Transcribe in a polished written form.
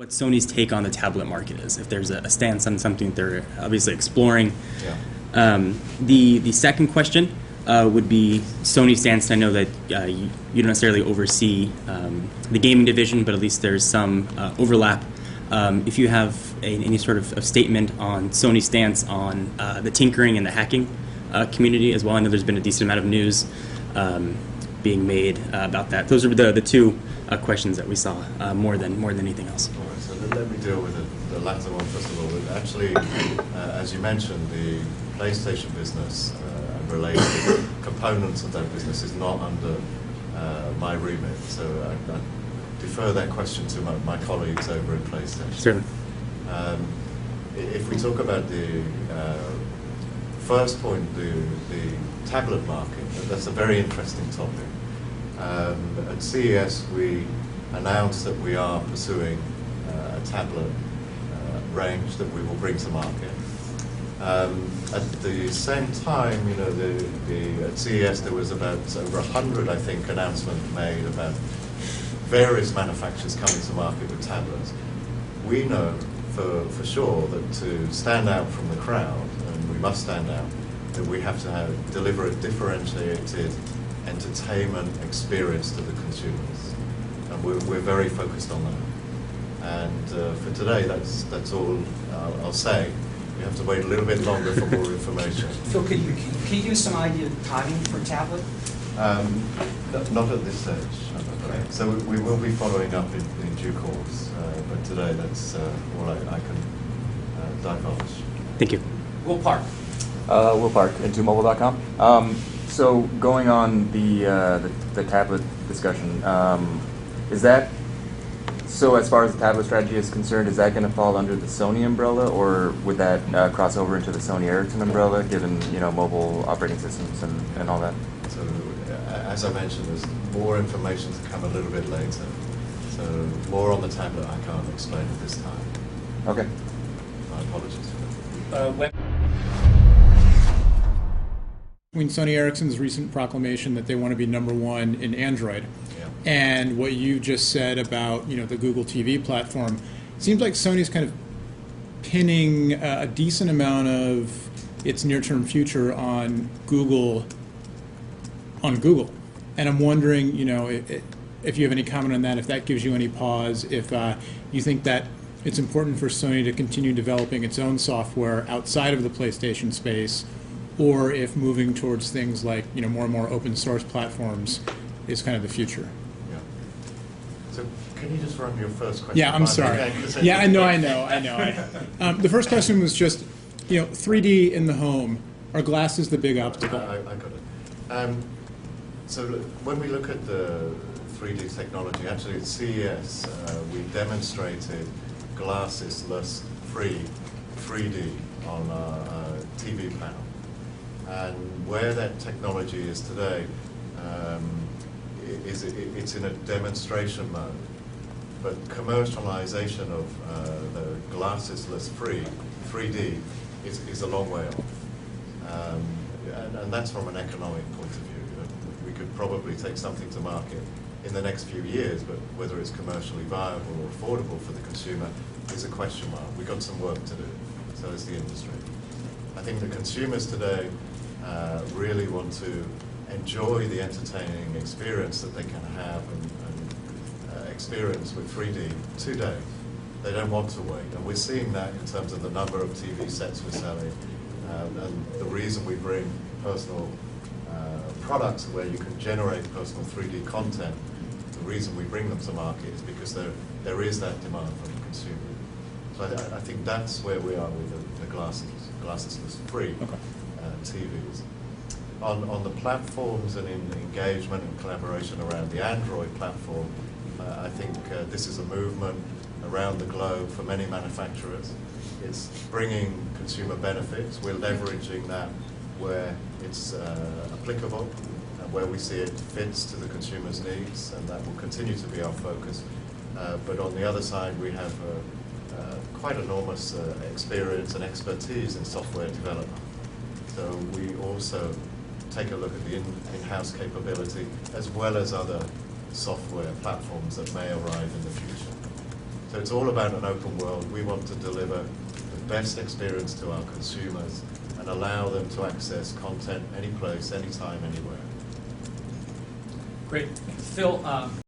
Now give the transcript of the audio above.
what Sony's take on the tablet market is, if there's a stance on something that they're obviously exploring. Yeah. The second question would be Sony's stance. I know that you don't necessarily oversee the gaming division, but at least there's some overlap. If you have any sort of statement on Sony's stance on the tinkering and the hacking community as well. I know there's been a decent amount of news being made about that. Those are the two questions that we saw more than anything else. All right, so let me deal with the latter one first of all. Actually, as you mentioned, the PlayStation business and related components of that business is not under my remit. So I defer that question to my colleagues over at PlayStation. Certainly. If we talk about the first point, the tablet market, that's a very interesting topic. At CES, we announced that we are pursuing a tablet range that we will bring to market. At the same time, you know, at CES there was about over 100, I think, announcements made about various manufacturers coming to market with tablets. We know for sure that to stand out from the crowd, and we must stand out, that we have to deliver a differentiated entertainment experience to the consumers. And we're very focused on that. And for today, that's all I'll say. We have to wait a little bit longer for more information. Phil, can you give us some idea of timing for tablet? Not at this stage. Okay. So we will be following up in due course, but today that's all I can divulge. Thank you. Will Park. Will Park, intomobile.com. So going on the tablet discussion, is that, so as far as the tablet strategy is concerned, is that going to fall under the Sony umbrella, or would that cross over into the Sony Ericsson umbrella, given, you know, mobile operating systems and all that? So as I mentioned, there's more information to come a little bit later. So more on the tablet I can't explain at this time. Okay. My apologies for that. Between Sony Ericsson's recent proclamation that they want to be #1 in Android, Yeah. and what you just said about, you know, the Google TV platform, it seems like Sony's kind of pinning a decent amount of its near-term future on Google. And I'm wondering, you know, if you have any comment on that, if that gives you any pause, if you think that it's important for Sony to continue developing its own software outside of the PlayStation space, or if moving towards things like, you know, more and more open source platforms is kind of the future. Yeah. So can you just run your first question? Yeah, I'm sorry. Yeah, I know. The first question was just, you know, 3D in the home. Are glasses the big obstacle? I got it. So when we look at the 3D technology, actually at CES, we demonstrated glasses-less free 3D on a TV panel. And where that technology is today, it's in a demonstration mode. But commercialization of the glasses-less 3D is a long way off. And that's from an economic point of view. We could probably take something to market in the next few years, but whether it's commercially viable or affordable for the consumer is a question mark. We've got some work to do, so is the industry. I think the consumers today really want to enjoy the entertaining experience that they can have and experience with 3D today. They don't want to wait, and we're seeing that in terms of the number of TV sets we're selling, and the reason we bring personal products where you can generate personal 3D content. The reason we bring them to market is because there is that demand from the consumer. So I think that's where we are with the glasses-less free TVs. On the platforms and in engagement and collaboration around the Android platform, I think this is a movement around the globe for many manufacturers. It's bringing consumer benefits. We're leveraging that where it's applicable and where we see it fits to the consumer's needs, and that will continue to be our focus. But on the other side, we have quite enormous experience and expertise in software development. So we also take a look at the in-house capability as well as other software platforms that may arrive in the future. So it's all about an open world. We want to deliver the best experience to our consumers and allow them to access content any place, anytime, anywhere. Great. Phil,